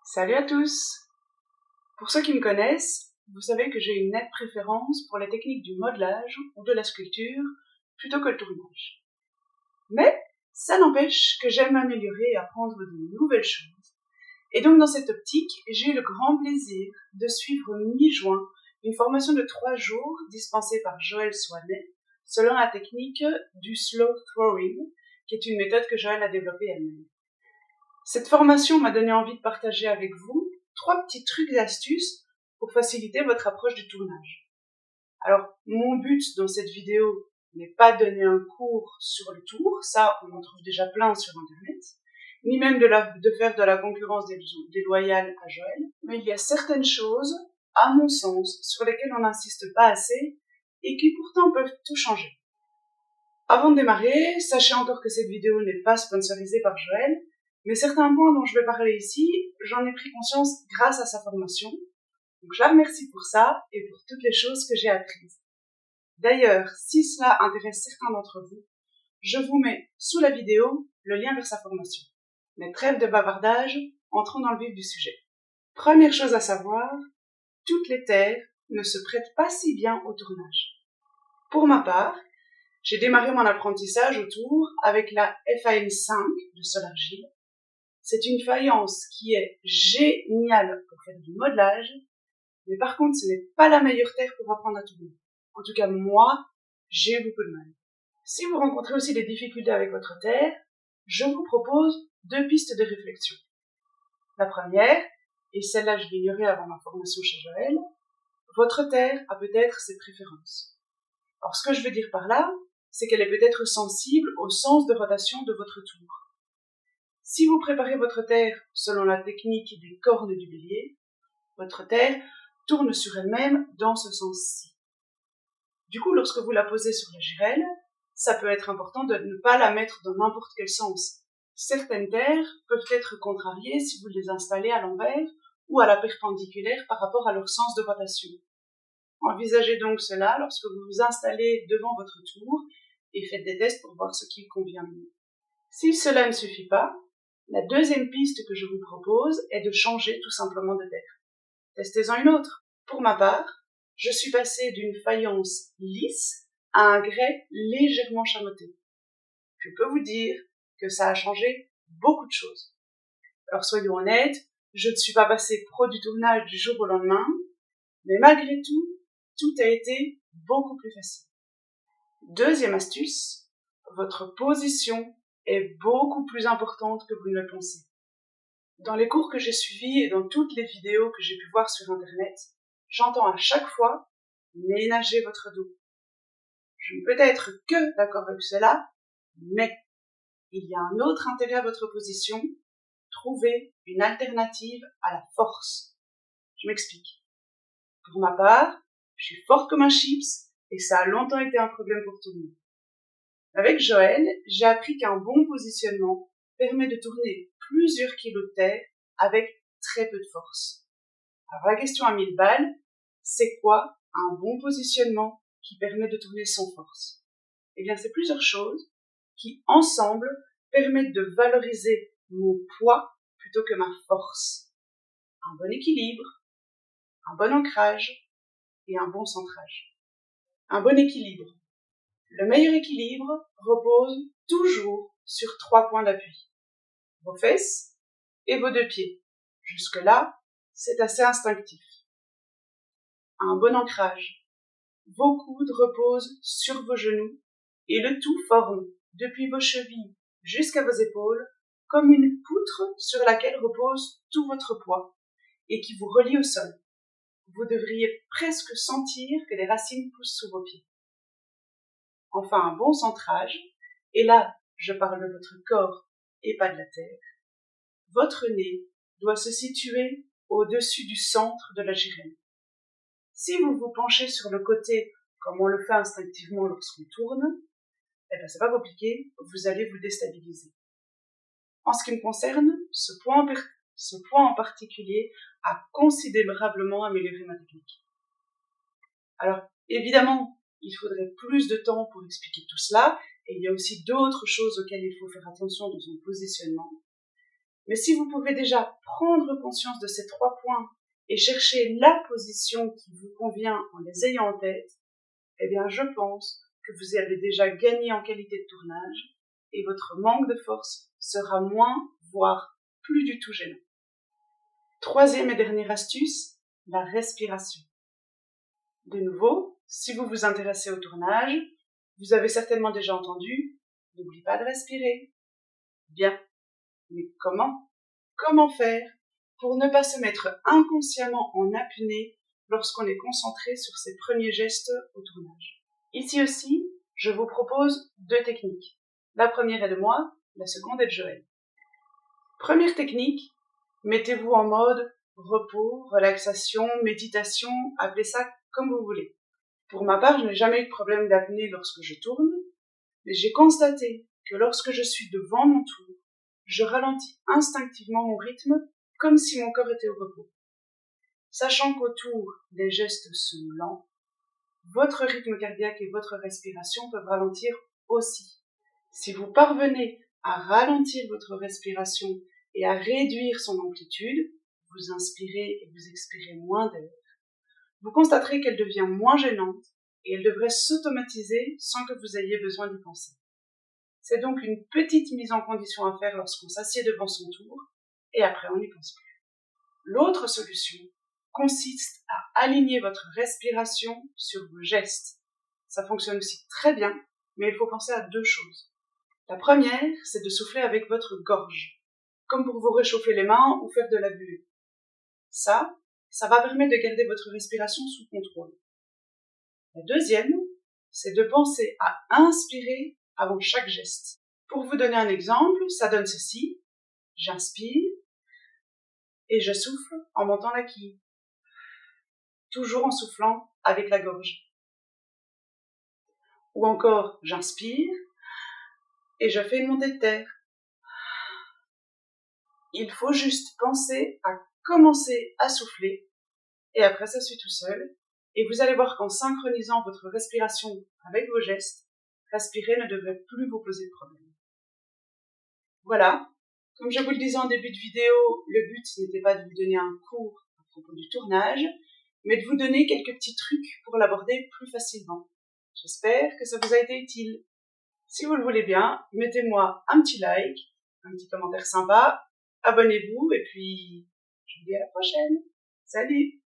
Salut à tous! Pour ceux qui me connaissent, vous savez que j'ai une nette préférence pour les techniques du modelage ou de la sculpture plutôt que le tournage. Mais ça n'empêche que j'aime m'améliorer et apprendre de nouvelles choses. Et donc dans cette optique, j'ai eu le grand plaisir de suivre mi-juin une formation de 3 jours dispensée par Joëlle Soinet selon la technique du slow throwing, qui est une méthode que Joëlle a développée elle-même. Cette formation m'a donné envie de partager avec vous 3 petits trucs et astuces pour faciliter votre approche du tournage. Alors, mon but dans cette vidéo n'est pas de donner un cours sur le tour, ça on en trouve déjà plein sur internet, ni même de faire de la concurrence déloyale à Joëlle, mais il y a certaines choses, à mon sens, sur lesquelles on n'insiste pas assez et qui pourtant peuvent tout changer. Avant de démarrer, sachez encore que cette vidéo n'est pas sponsorisée par Joëlle, mais certains points dont je vais parler ici, j'en ai pris conscience grâce à sa formation. Donc je la remercie pour ça et pour toutes les choses que j'ai apprises. D'ailleurs, si cela intéresse certains d'entre vous, je vous mets sous la vidéo le lien vers sa formation. Mais trêve de bavardage, entrons dans le vif du sujet. Première chose à savoir, toutes les terres ne se prêtent pas si bien au tournage. Pour ma part, j'ai démarré mon apprentissage au tour avec la FAM 5 de Solargile. C'est une faïence qui est géniale pour faire du modelage, mais par contre, ce n'est pas la meilleure terre pour apprendre à tourner. En tout cas, moi, j'ai eu beaucoup de mal. Si vous rencontrez aussi des difficultés avec votre terre, je vous propose 2 pistes de réflexion. La première, et celle-là je l'ignorais avant ma formation chez Joëlle, votre terre a peut-être ses préférences. Alors ce que je veux dire par là, c'est qu'elle est peut-être sensible au sens de rotation de votre tour. Si vous préparez votre terre selon la technique des cornes du bélier, votre terre tourne sur elle-même dans ce sens-ci. Du coup, lorsque vous la posez sur la girelle, ça peut être important de ne pas la mettre dans n'importe quel sens. Certaines terres peuvent être contrariées si vous les installez à l'envers ou à la perpendiculaire par rapport à leur sens de rotation. Envisagez donc cela lorsque vous vous installez devant votre tour et faites des tests pour voir ce qui convient mieux. Si cela ne suffit pas, la deuxième piste que je vous propose est de changer tout simplement de terre. Testez-en une autre. Pour ma part, je suis passée d'une faïence lisse à un grès légèrement chamoté. Je peux vous dire que ça a changé beaucoup de choses. Alors soyons honnêtes, je ne suis pas passée pro du tournage du jour au lendemain, mais malgré tout, tout a été beaucoup plus facile. Deuxième astuce, votre position est beaucoup plus importante que vous ne le pensez. Dans les cours que j'ai suivis et dans toutes les vidéos que j'ai pu voir sur internet, j'entends à chaque fois « ménagez votre dos ». Je ne peux être que d'accord avec cela, mais il y a un autre intérêt à votre position, trouvez une alternative à la force. Je m'explique. Pour ma part, je suis forte comme un chips et ça a longtemps été un problème pour tout le monde. Avec Joëlle, j'ai appris qu'un bon positionnement permet de tourner plusieurs kilos de terre avec très peu de force. Alors la question à 1000 balles, c'est quoi un bon positionnement qui permet de tourner sans force? Eh bien, c'est plusieurs choses qui, ensemble, permettent de valoriser mon poids plutôt que ma force. Un bon équilibre, un bon ancrage et un bon centrage. Un bon équilibre. Le meilleur équilibre repose toujours sur 3 points d'appui. Vos fesses et vos 2 pieds. Jusque-là, c'est assez instinctif. Un bon ancrage. Vos coudes reposent sur vos genoux et le tout forme, depuis vos chevilles jusqu'à vos épaules, comme une poutre sur laquelle repose tout votre poids et qui vous relie au sol. Vous devriez presque sentir que les racines poussent sous vos pieds. Enfin, un bon centrage, et là, je parle de votre corps et pas de la terre. Votre nez doit se situer au-dessus du centre de la girelle. Si vous vous penchez sur le côté, comme on le fait instinctivement lorsqu'on tourne, eh ben c'est pas compliqué, vous allez vous déstabiliser. En ce qui me concerne, ce point en particulier a considérablement amélioré ma technique. Alors, évidemment, il faudrait plus de temps pour expliquer tout cela, et il y a aussi d'autres choses auxquelles il faut faire attention dans son positionnement. Mais si vous pouvez déjà prendre conscience de ces 3 points et chercher la position qui vous convient en les ayant en tête, eh bien je pense que vous avez déjà gagné en qualité de tournage et votre manque de force sera moins, voire plus du tout gênant. 3e et dernière astuce, la respiration. De nouveau, si vous vous intéressez au tournage, vous avez certainement déjà entendu « n'oublie pas de respirer ». Bien, mais comment ? Comment faire pour ne pas se mettre inconsciemment en apnée lorsqu'on est concentré sur ses premiers gestes au tournage ? Ici aussi, je vous propose 2 techniques. La première est de moi, la seconde est de Joël. Première technique, mettez-vous en mode repos, relaxation, méditation, appelez ça comme vous voulez. Pour ma part, je n'ai jamais eu de problème d'apnée lorsque je tourne, mais j'ai constaté que lorsque je suis devant mon tour, je ralentis instinctivement mon rythme comme si mon corps était au repos. Sachant qu'autour, les gestes sont lents, votre rythme cardiaque et votre respiration peuvent ralentir aussi. Si vous parvenez à ralentir votre respiration et à réduire son amplitude, vous inspirez et vous expirez moins d'air, vous constaterez qu'elle devient moins gênante et elle devrait s'automatiser sans que vous ayez besoin d'y penser. C'est donc une petite mise en condition à faire lorsqu'on s'assied devant son tour et après on n'y pense plus. L'autre solution consiste à aligner votre respiration sur vos gestes. Ça fonctionne aussi très bien, mais il faut penser à 2 choses. La première, c'est de souffler avec votre gorge, comme pour vous réchauffer les mains ou faire de la buée. Ça va permettre de garder votre respiration sous contrôle. La deuxième, c'est de penser à inspirer avant chaque geste. Pour vous donner un exemple, ça donne ceci. J'inspire et je souffle en montant la quille. Toujours en soufflant avec la gorge. Ou encore, j'inspire et je fais une montée de terre. Il faut juste penser à commencer à souffler et après ça suit tout seul. Et vous allez voir qu'en synchronisant votre respiration avec vos gestes, respirer ne devrait plus vous poser de problème. Voilà. Comme je vous le disais en début de vidéo, le but n'était pas de vous donner un cours à propos du tournage, mais de vous donner quelques petits trucs pour l'aborder plus facilement. J'espère que ça vous a été utile. Si vous le voulez bien, mettez-moi un petit like, un petit commentaire sympa, abonnez-vous et puis je vous dis à la prochaine. Salut!